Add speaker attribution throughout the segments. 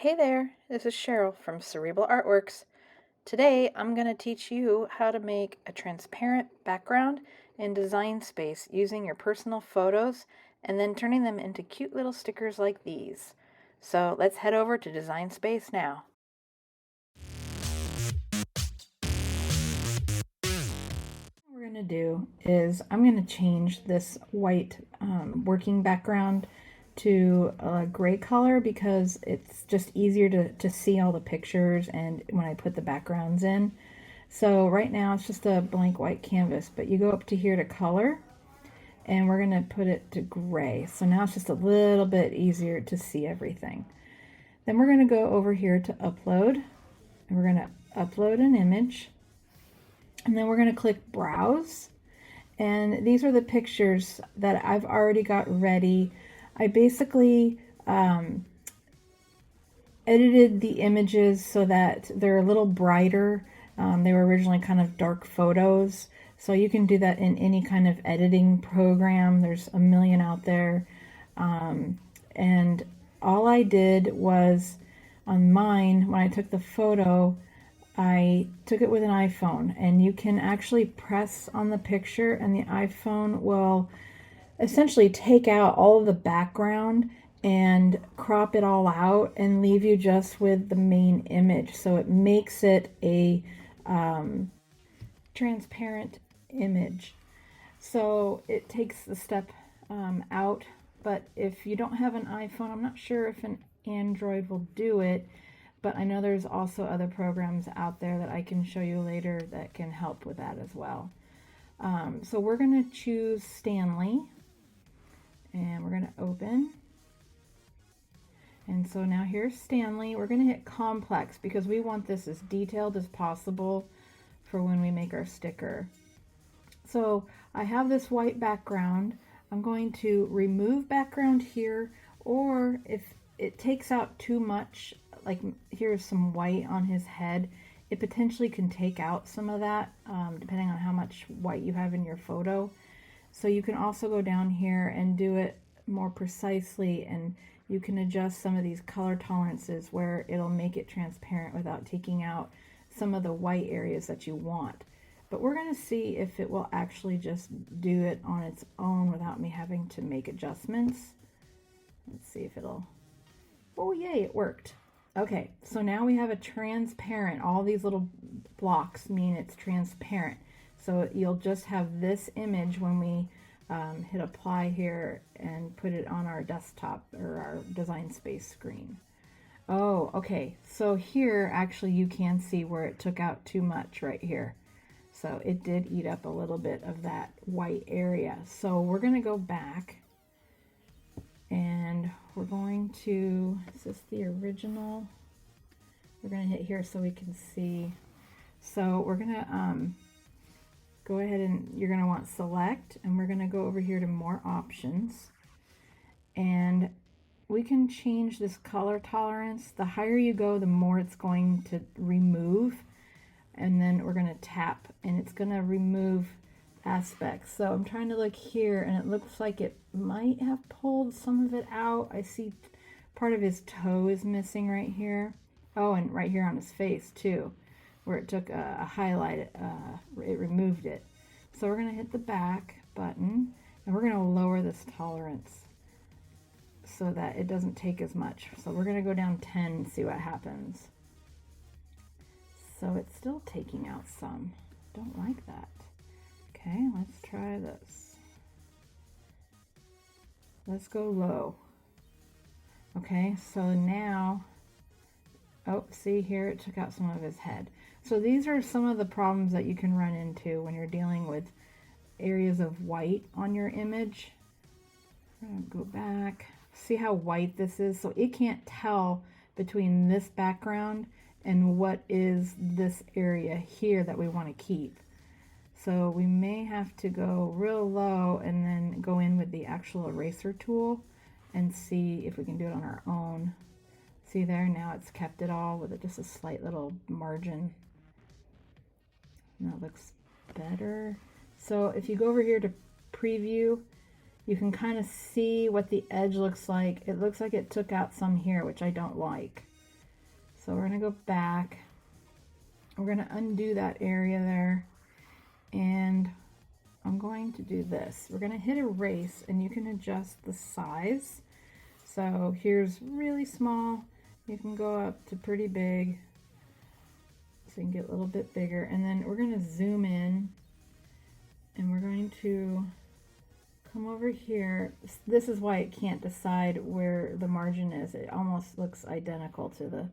Speaker 1: Hey there, this is Cheryl from Cerebral Artworks. Today I'm going to teach you how to make a transparent background in Design Space using your personal photos and then turning them into cute little stickers like these. So let's head over to Design Space now. What we're going to do is I'm going to change this white working background to a gray color because it's just easier to see all the pictures and when I put the backgrounds in. So right now it's just a blank white canvas, but you go up to here to color and we're going to put it to gray. So now it's just a little bit easier to see everything. Then we're going to go over here to upload and we're going to upload an image. And then we're going to click browse. And these are the pictures that I've already got ready. I basically edited the images so that they're a little brighter. They were originally kind of dark photos. So you can do that in any kind of editing program. There's a million out there. And all I did was on mine, when I took the photo, I took it with an iPhone, and you can actually press on the picture and the iPhone will essentially take out all of the background and crop it all out and leave you just with the main image. So it makes it a transparent image. So it takes the step out, but if you don't have an iPhone, I'm not sure if an Android will do it, but I know there's also other programs out there that I can show you later that can help with that as well. So we're going to choose Stanley, and we're going to open. And so now here's Stanley. We're going to hit complex because we want this as detailed as possible for when we make our sticker. So I have this white background. I'm going to remove background here, or if it takes out too much, like here's some white on his head, it potentially can take out some of that depending on how much white you have in your photo. So you can also go down here and do it more precisely, and you can adjust some of these color tolerances where it'll make it transparent without taking out some of the white areas that you want. But we're going to see if it will actually just do it on its own without me having to make adjustments. Let's see if it'll, oh yay, it worked. Okay, so now we have a transparent, all these little blocks mean it's transparent. So you'll just have this image when we hit apply here and put it on our desktop or our Design Space screen. Oh, okay, so here actually you can see where it took out too much right here. So it did eat up a little bit of that white area. So we're going to go back and we're going to, is this the original? We're going to hit here so we can see. So we're going to go ahead and you're going to want select, and we're going to go over here to more options. And we can change this color tolerance. The higher you go, the more it's going to remove. And then we're going to tap and it's going to remove aspects. So I'm trying to look here and it looks like it might have pulled some of it out. I see part of his toe is missing right here. Oh, and right here on his face too, where it took a highlight, it removed it. So we're going to hit the back button and we're going to lower this tolerance so that it doesn't take as much. So we're going to go down 10 and see what happens. So it's still taking out some. Don't like that. Okay, let's try this. Let's go low. Okay, so now, oh, see here, it took out some of his head. So these are some of the problems that you can run into when you're dealing with areas of white on your image. I'm gonna go back. See how white this is? So it can't tell between this background and what is this area here that we want to keep. So we may have to go real low and then go in with the actual eraser tool and see if we can do it on our own. See there, now it's kept it all with just a slight little margin. And that looks better. So if you go over here to preview, you can kind of see what the edge looks like. It looks like it took out some here, which I don't like. So we're going to go back. We're going to undo that area there. And I'm going to do this. We're going to hit erase, and you can adjust the size. So here's really small. You can go up to pretty big. So you can get a little bit bigger. And then we're going to zoom in, and we're going to come over here. This is why it can't decide where the margin is. It almost looks identical to the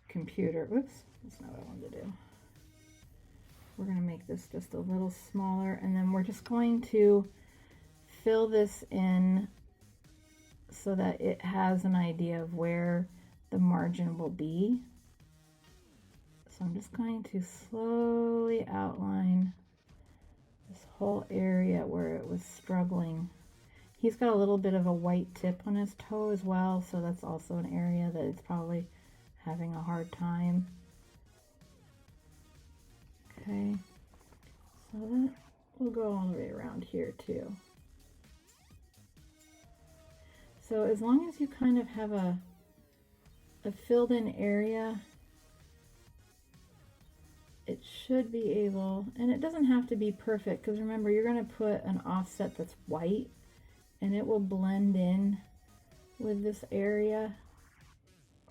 Speaker 1: computer. Oops, that's not what I wanted to do. We're going to make this just a little smaller, and then we're just going to fill this in so that it has an idea of where the margin will be. So I'm just going to slowly outline this whole area where it was struggling. He's got a little bit of a white tip on his toe as well, so that's also an area that it's probably having a hard time. Okay, so that will go all the way around here too. So as long as you kind of have a filled in area, it should be able, and it doesn't have to be perfect, because remember, you're going to put an offset that's white and it will blend in with this area.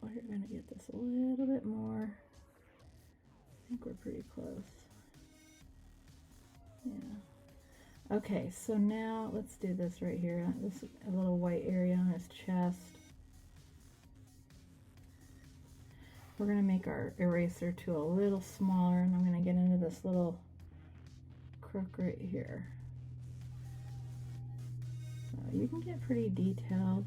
Speaker 1: Oh, you're going to get this a little bit more. I think we're pretty close. Yeah. Okay, so now let's do this right here. This a little white area on his chest. We're going to make our eraser tool a little smaller, and I'm going to get into this little crook right here. So you can get pretty detailed.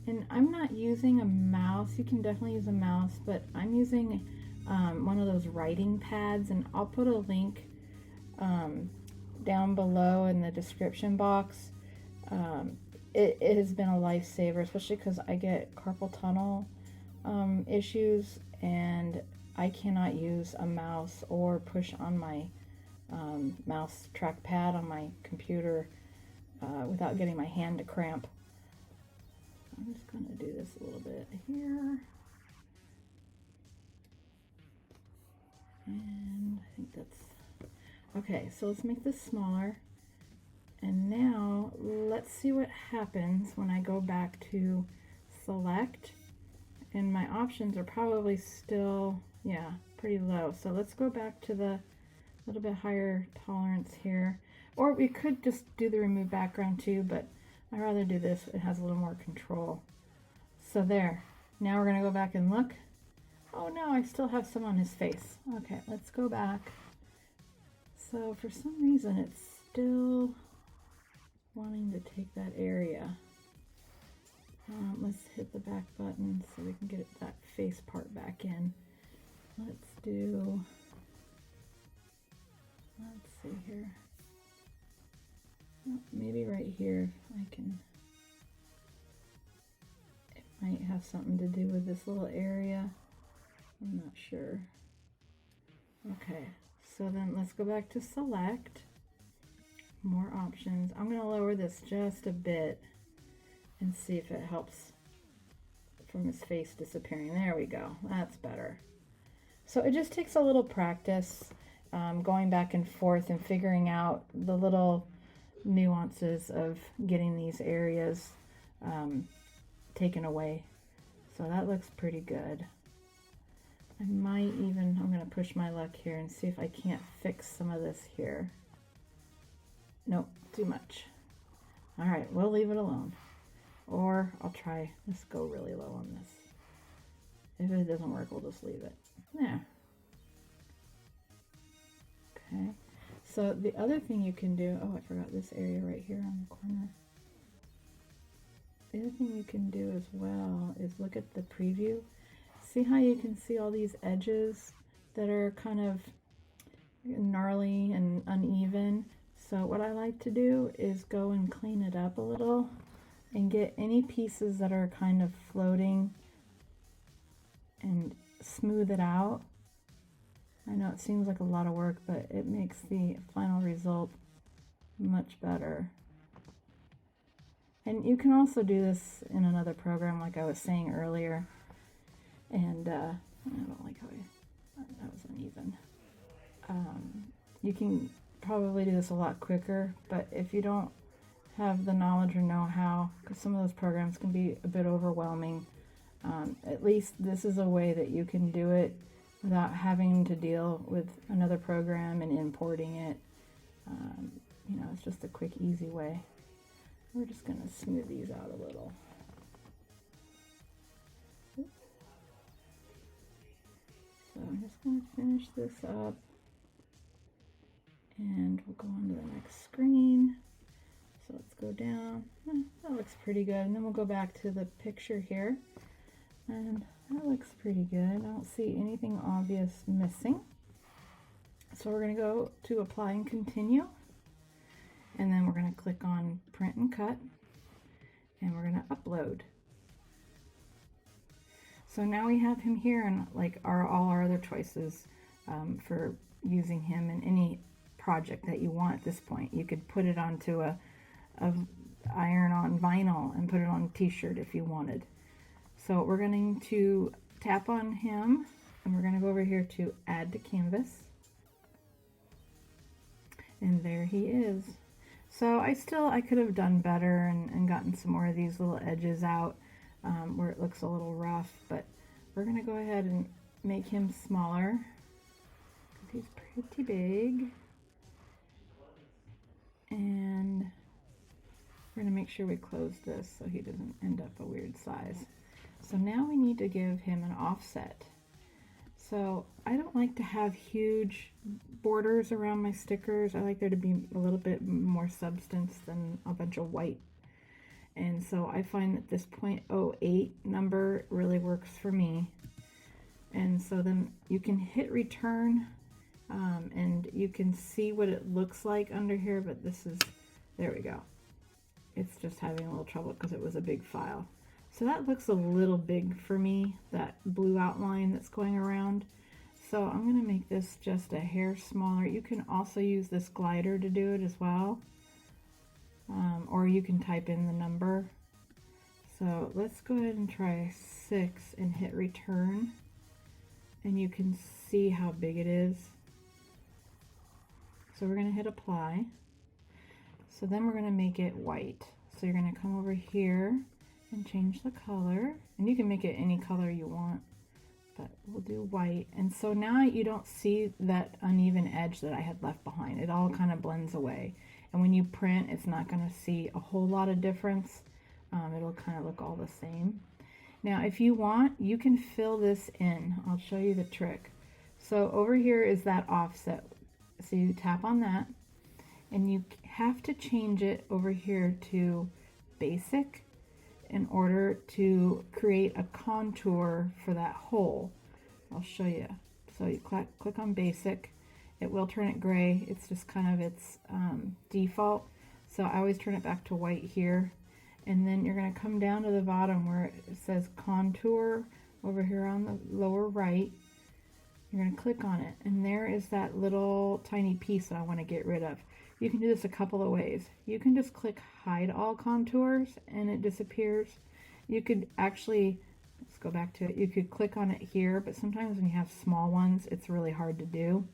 Speaker 1: And I'm not using a mouse. You can definitely use a mouse, but I'm using one of those writing pads, and I'll put a link down below in the description box. It has been a lifesaver, especially because I get carpal tunnel issues, and I cannot use a mouse or push on my mouse trackpad on my computer without getting my hand to cramp. I'm just going to do this a little bit here. And I think that's okay. So let's make this smaller. And now let's see what happens when I go back to select. And my options are probably still, yeah, pretty low. So let's go back to the little bit higher tolerance here. Or we could just do the remove background too, but I'd rather do this. It has a little more control. So there. Now we're going to go back and look. Oh no, I still have some on his face. Okay, let's go back. So for some reason it's still wanting to take that area. Let's hit the back button so we can get that face part back in. Let's see here. Oh, maybe right here I can, it might have something to do with this little area. I'm not sure. Okay, so then let's go back to select, more options. I'm going to lower this just a bit and see if it helps from his face disappearing. There we go, that's better. So it just takes a little practice, going back and forth and figuring out the little nuances of getting these areas taken away. So that looks pretty good. I might even, I'm going to push my luck here and see if I can't fix some of this here. Nope, too much. All right, we'll leave it alone. Or I'll try, let's go really low on this. If it doesn't work, we'll just leave it. There. Okay, so the other thing you can do, oh, I forgot this area right here on the corner. The other thing you can do as well is look at the preview. See how you can see all these edges that are kind of gnarly and uneven? So what I like to do is go and clean it up a little and get any pieces that are kind of floating and smooth it out. I know it seems like a lot of work, but it makes the final result much better. And you can also do this in another program like I was saying earlier. And I don't like how that was uneven. You can probably do this a lot quicker, but if you don't have the knowledge or know how, because some of those programs can be a bit overwhelming, at least this is a way that you can do it without having to deal with another program and importing it. You know, it's just a quick, easy way. We're just going to smooth these out a little. So I'm just going to finish this up, and we'll go on to the next screen. So let's go down. That looks pretty good. And then we'll go back to the picture here, and that looks pretty good. I don't see anything obvious missing. So we're going to go to apply and continue, and then we're going to click on print and cut, and we're going to upload. So now we have him here, and like all our other choices for using him in any project that you want at this point. You could put it onto a iron-on vinyl and put it on a t-shirt if you wanted. So we're going to tap on him, and we're going to go over here to add to canvas. And there he is. So I could have done better and gotten some more of these little edges out where it looks a little rough, but we're going to go ahead and make him smaller because he's pretty big. And we're going to make sure we close this so he doesn't end up a weird size. So now we need to give him an offset. So I don't like to have huge borders around my stickers. I like there to be a little bit more substance than a bunch of white. And so I find that this 0.08 number really works for me. And so then you can hit return and you can see what it looks like under here, but this is, there we go. It's just having a little trouble because it was a big file. So that looks a little big for me, that blue outline that's going around. So I'm going to make this just a hair smaller. You can also use this glider to do it as well. Or you can type in the number. So let's go ahead and try 6 and hit return. And you can see how big it is. So we're going to hit apply. So then we're going to make it white. So you're going to come over here and change the color. And you can make it any color you want, but we'll do white. And so now you don't see that uneven edge that I had left behind. It all kind of blends away. And when you print, it's not going to see a whole lot of difference. It'll kind of look all the same. Now, if you want, you can fill this in. I'll show you the trick. So over here is that offset. So you tap on that, and you have to change it over here to basic in order to create a contour for that hole. I'll show you. So you click on basic. It will turn it gray. It's just kind of its default. So I always turn it back to white here. And then you're going to come down to the bottom where it says contour over here on the lower right. You're going to click on it. And there is that little tiny piece that I want to get rid of. You can do this a couple of ways. You can just click hide all contours and it disappears. You could actually, let's go back to it. You could click on it here, but sometimes when you have small ones, it's really hard to do.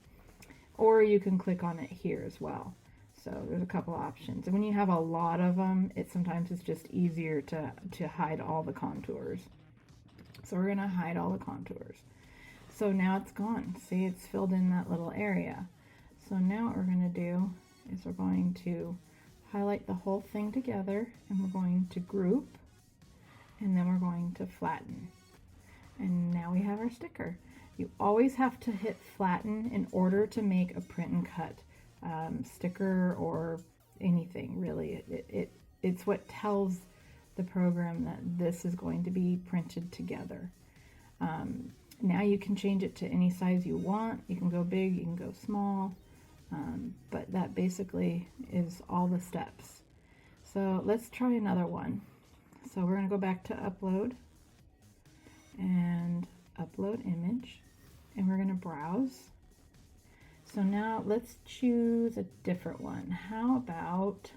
Speaker 1: Or you can click on it here as well. So there's a couple options. And when you have a lot of them, sometimes it's just easier to hide all the contours. So we're going to hide all the contours. So now it's gone. See, it's filled in that little area. So now what we're going to do is we're going to highlight the whole thing together, and we're going to group, and then we're going to flatten. And now we have our sticker. You always have to hit flatten in order to make a print and cut sticker or anything really. It's what tells the program that this is going to be printed together. Now you can change it to any size you want. You can go big, you can go small, but that basically is all the steps. So let's try another one. So we're going to go back to upload and upload image, and we're going to browse. So now let's choose a different one. How about,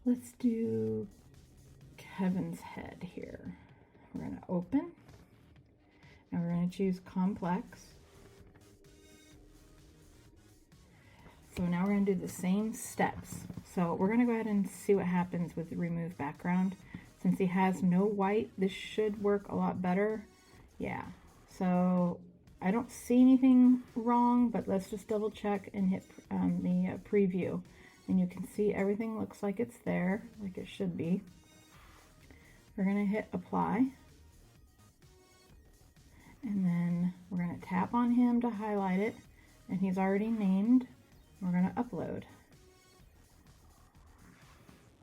Speaker 1: let's do Kevin's head here. We're going to open, going to choose complex. So now we're going to do the same steps. So we're going to go ahead and see what happens with the remove background. Since he has no white, this should work a lot better. Yeah, so I don't see anything wrong, but let's just double check and hit the preview. And you can see everything looks like it's there, like it should be. We're going to hit apply. And then we're going to tap on him to highlight it. And he's already named. We're going to upload.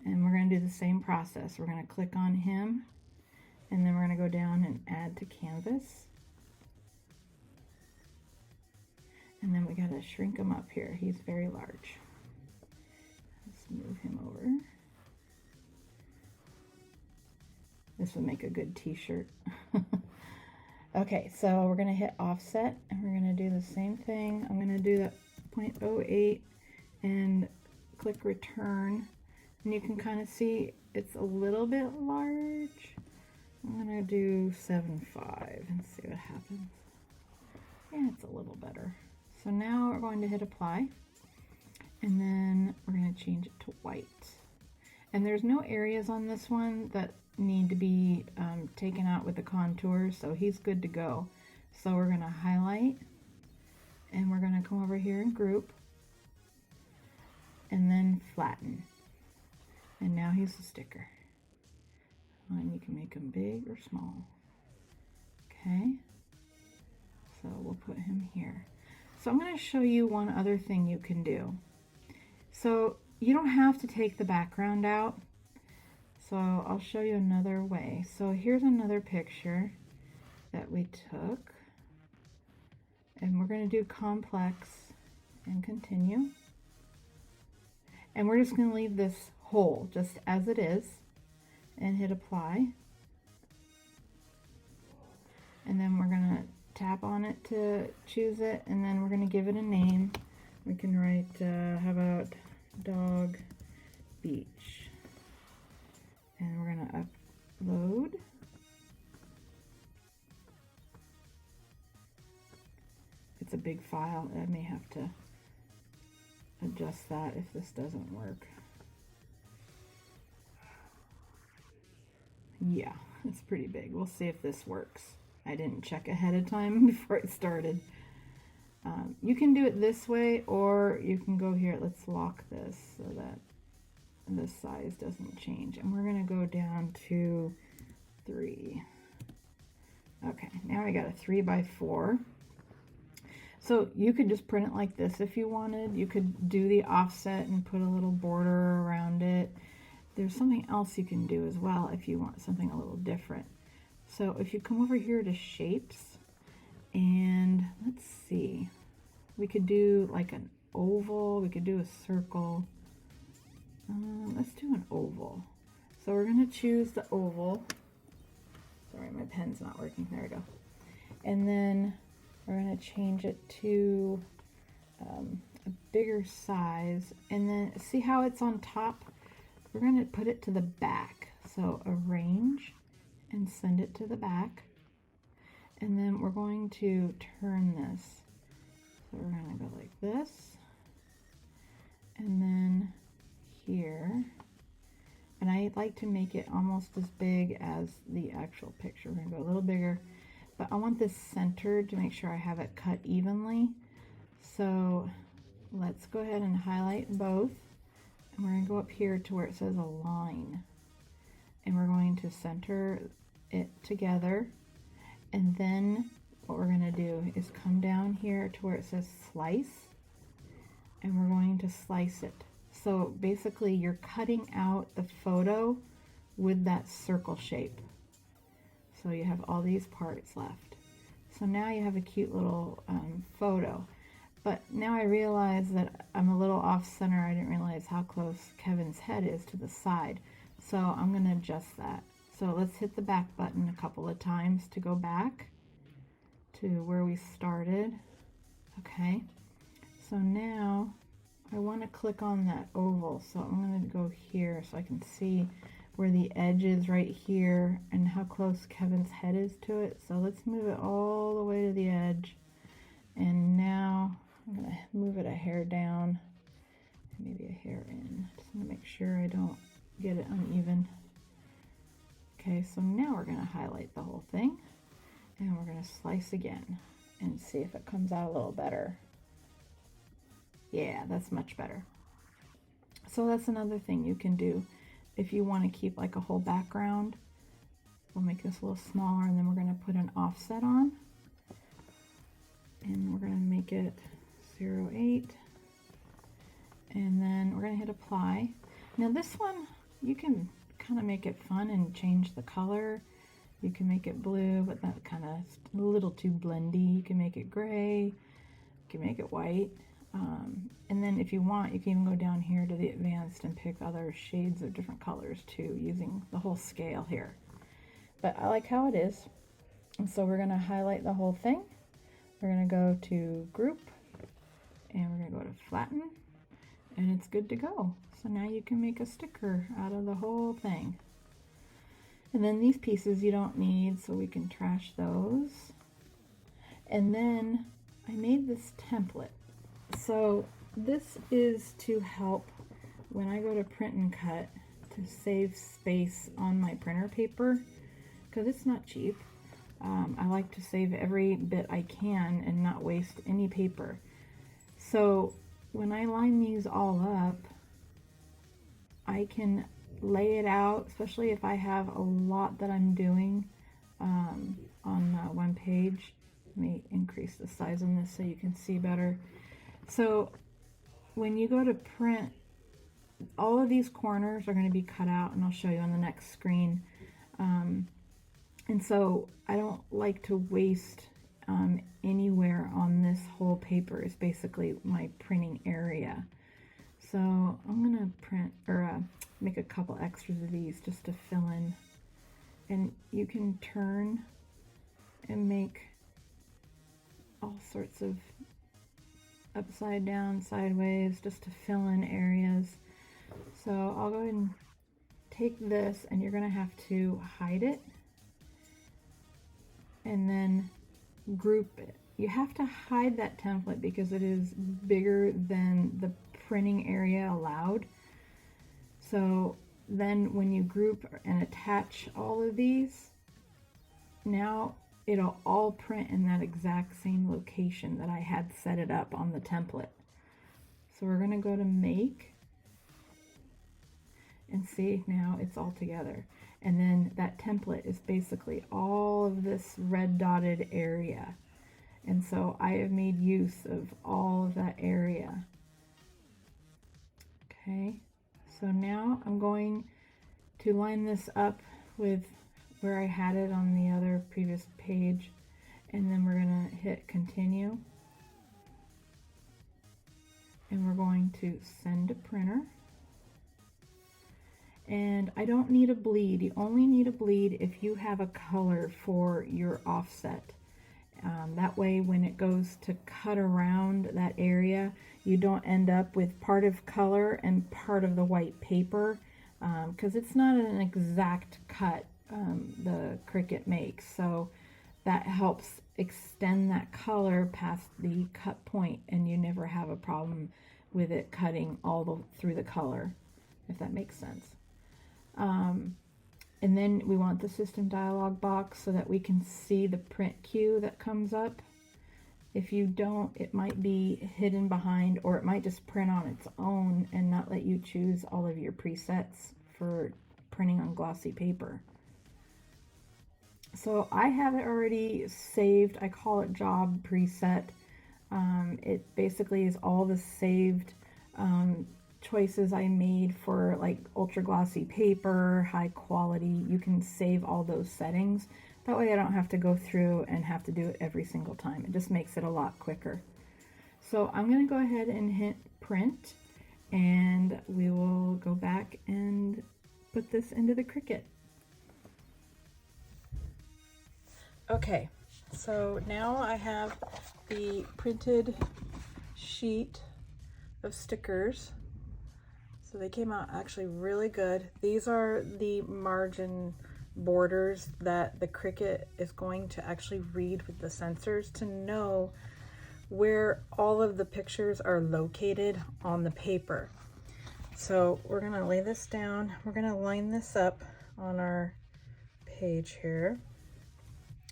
Speaker 1: And we're going to do the same process. We're going to click on him, and then we're going to go down and add to canvas. And then we got to shrink him up here. He's very large. Let's move him over. This would make a good t-shirt. Okay, so we're going to hit offset, and we're going to do the same thing. I'm going to do that 0.08 and click return. And you can kind of see it's a little bit large. I'm going to do 7.5 and see what happens. Yeah, it's a little better. So now we're going to hit apply. And then we're going to change it to white. And there's no areas on this one that need to be taken out with the contours, so he's good to go. So we're going to highlight. And we're going to come over here and group. And then flatten. And now he's a sticker. And you can make him big or small. Okay. So we'll put him here. So I'm going to show you one other thing you can do. So you don't have to take the background out. So I'll show you another way. So here's another picture that we took. And we're going to do complex and continue. And we're just going to leave this whole just as it is and hit apply. And then we're going to tap on it to choose it, and then we're going to give it a name. We can write, how about Dog Beach? And we're going to upload. It's a big file. I may have to adjust that if this doesn't work. Yeah, it's pretty big. We'll see if this works. I didn't check ahead of time before it started. You can do it this way, or you can go here. Let's lock this so that this size doesn't change. And we're going to go down to 3. Okay, now we got a 3x4. So you could just print it like this if you wanted. You could do the offset and put a little border around it. There's something else you can do as well if you want something a little different. So if you come over here to shapes, and let's see, we could do like an oval, we could do a circle. Let's do an oval. So we're going to choose the oval. Sorry, my pen's not working. There we go. And then we're going to change it to a bigger size. And then see how it's on top? We're going to put it to the back. So arrange and send it to the back. And then we're going to turn this. So we're going to go like this. And then here. And I like to make it almost as big as the actual picture. We're going to go a little bigger. But I want this centered to make sure I have it cut evenly. So let's go ahead and highlight both. And we're going to go up here to where it says align. And we're going to center it together. And then what we're going to do is come down here to where it says slice. And we're going to slice it. So basically you're cutting out the photo with that circle shape. So you have all these parts left. So now you have a cute little photo. But now I realize that I'm a little off center. I didn't realize how close Kevin's head is to the side. So I'm going to adjust that. So let's hit the back button a couple of times to go back to where we started. Okay. So now I want to click on that oval. So I'm going to go here so I can see where the edge is right here and how close Kevin's head is to it. So let's move it all the way to the edge. And now I'm gonna move it a hair down, maybe a hair in. Just want to make sure I don't get it uneven. Okay, so now we're gonna highlight the whole thing and we're gonna slice again and see if it comes out a little better. Yeah, that's much better. So that's another thing you can do if you want to keep like a whole background. We'll make this a little smaller and then we're going to put an offset on. And we're going to make it 0.8. And then we're going to hit apply. Now this one, you can kind of make it fun and change the color. You can make it blue, but that kind of a little too blendy. You can make it gray. You can make it white. And then if you want, you can even go down here to the advanced and pick other shades of different colors too, using the whole scale here. But I like how it is. And so we're going to highlight the whole thing. We're going to go to group and we're going to go to flatten and it's good to go. So now you can make a sticker out of the whole thing. And then these pieces you don't need, so we can trash those. And then I made this template. So this is to help when I go to print and cut to save space on my printer paper, because it's not cheap. I like to save every bit I can and not waste any paper. So when I line these all up, I can lay it out, especially if I have a lot that I'm doing on one page. Let me increase the size on this so you can see better. So when you go to print, all of these corners are going to be cut out, and I'll show you on the next screen. And so I don't like to waste anywhere on this whole paper. Is basically my printing area. So I'm going to print or make a couple extras of these just to fill in. And you can turn and make all sorts of upside down, sideways, just to fill in areas. So I'll go ahead and take this, and you're going to have to hide it and then group it. You have to hide that template because it is bigger than the printing area allowed. So then when you group and attach all of these, now it'll all print in that exact same location that I had set it up on the template. So we're going to go to make and see, now it's all together. And then that template is basically all of this red dotted area. And so I have made use of all of that area. Okay, so now I'm going to line this up with where I had it on the other previous page, and then we're going to hit continue, and we're going to send to printer. And I don't need a bleed. You only need a bleed if you have a color for your offset. That way when it goes to cut around that area, you don't end up with part of color and part of the white paper, because it's not an exact cut the Cricut makes. So that helps extend that color past the cut point, and you never have a problem with it cutting all through the color, if that makes sense. And then we want the system dialog box so that we can see the print queue that comes up. If you don't, it might be hidden behind, or it might just print on its own and not let you choose all of your presets for printing on glossy paper. So I have it already saved. I call it job preset. It basically is all the saved choices I made for like ultra glossy paper, high quality. You can save all those settings. That way I don't have to go through and have to do it every single time. It just makes it a lot quicker. So I'm going to go ahead and hit print, and we will go back and put this into the Cricut. Okay, so now I have the printed sheet of stickers. So they came out actually really good. These are the margin borders that the Cricut is going to actually read with the sensors to know where all of the pictures are located on the paper. So we're gonna lay this down. We're gonna line this up on our page here,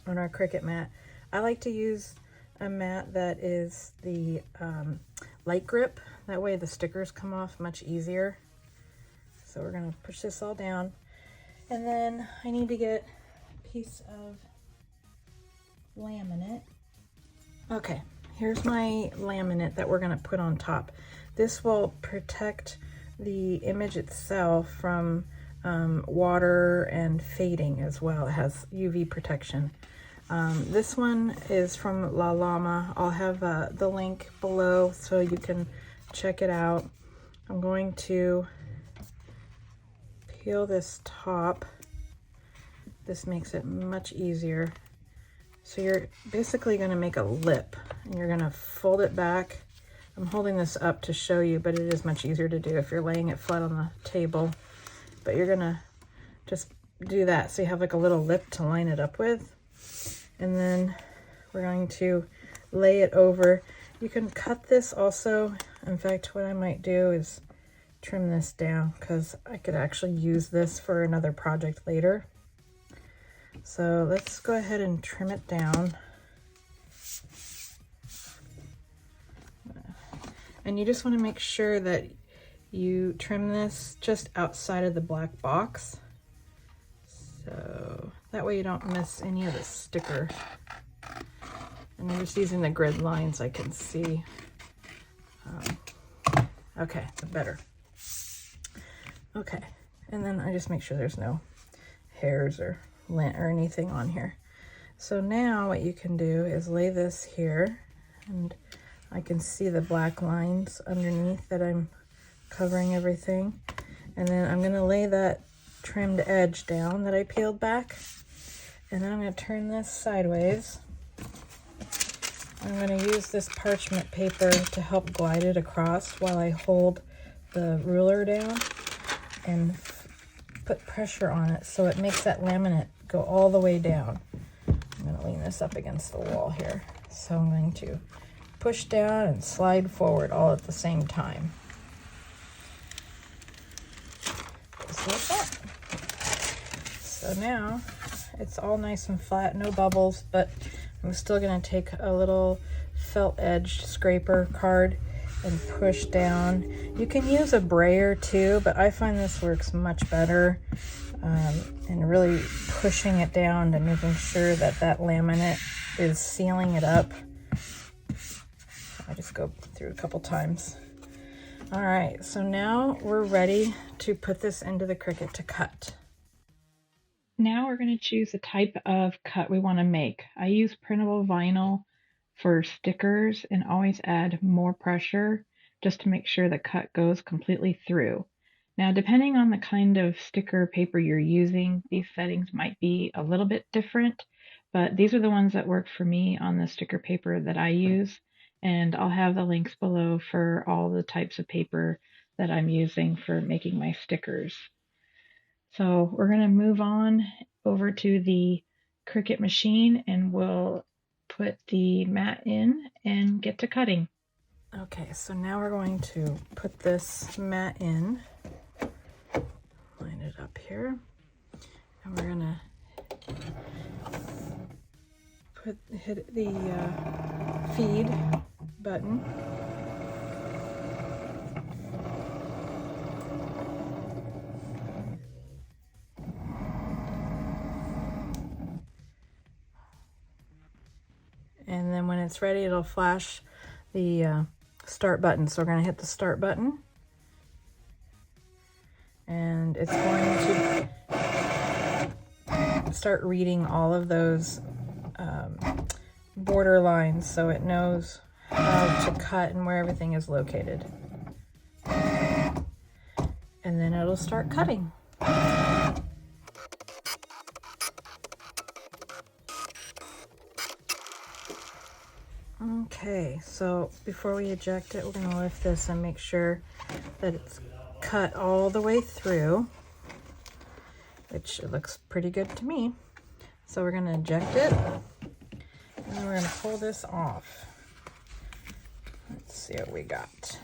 Speaker 1: on our Cricut mat. I like to use a mat that is the light grip. That way the stickers come off much easier. So we're gonna push this all down. And then I need to get a piece of laminate. Okay, here's my laminate that we're gonna put on top. This will protect the image itself from water and fading as well. It has UV protection. This one is from La Llama. I'll have the link below so you can check it out. I'm going to peel this top. This makes it much easier. So you're basically going to make a lip and you're going to fold it back. I'm holding this up to show you, but it is much easier to do if you're laying it flat on the table. But you're going to just do that so you have like a little lip to line it up with. And then we're going to lay it over. You can cut this also. In fact, what I might do is trim this down because I could actually use this for another project later. So let's go ahead and trim it down. And you just want to make sure that you trim this just outside of the black box. So that way you don't miss any of the sticker. And I'm just using the grid lines I can see. Okay, better. Okay, and then I just make sure there's no hairs or lint or anything on here. So now what you can do is lay this here, and I can see the black lines underneath that I'm covering everything. And then I'm gonna lay that trimmed edge down that I peeled back. And then I'm gonna turn this sideways. I'm gonna use this parchment paper to help glide it across while I hold the ruler down and put pressure on it so it makes that laminate go all the way down. I'm gonna lean this up against the wall here. So I'm going to push down and slide forward all at the same time. Just like that. So now it's all nice and flat, no bubbles, but I'm still gonna take a little felt edged scraper card and push down. You can use a brayer too, but I find this works much better. And really pushing it down and making sure that that laminate is sealing it up. I just go through a couple times. All right, so now we're ready to put this into the Cricut to cut. Now we're going to choose the type of cut we want to make. I use printable vinyl for stickers and always add more pressure just to make sure the cut goes completely through. Now, depending on the kind of sticker paper you're using, these settings might be a little bit different, but these are the ones that work for me on the sticker paper that I use, and I'll have the links below for all the types of paper that I'm using for making my stickers. So we're going to move on over to the Cricut machine and we'll put the mat in and get to cutting. Okay, so now we're going to put this mat in. Line it up here. And we're going to hit the feed button. And then when it's ready, it'll flash the start button. So we're going to hit the start button. And it's going to start reading all of those border lines so it knows how to cut and where everything is located. And then it'll start cutting. Okay, so before we eject it, we're going to lift this and make sure that it's cut all the way through, which looks pretty good to me. So we're going to eject it, and then we're going to pull this off. Let's see what we got.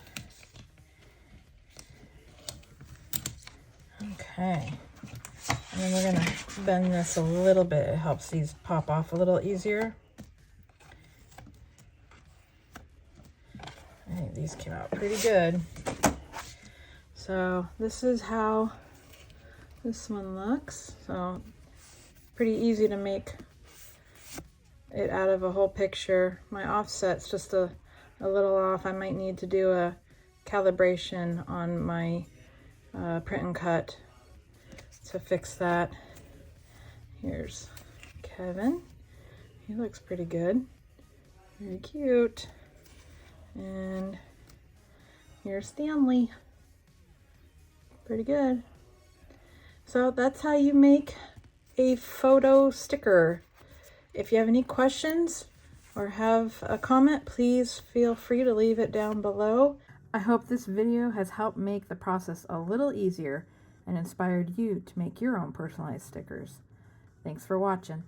Speaker 1: Okay. And then we're going to bend this a little bit. It helps these pop off a little easier. I think these came out pretty good. So this is how this one looks. So pretty easy to make it out of a whole picture. My offset's just a little off. I might need to do a calibration on my print and cut to fix that. Here's Kevin. He looks pretty good. Very cute. And here's Stanley. Pretty good. So that's how you make a photo sticker. If you have any questions or have a comment, please feel free to leave it down below. I hope this video has helped make the process a little easier and inspired you to make your own personalized stickers. Thanks for watching.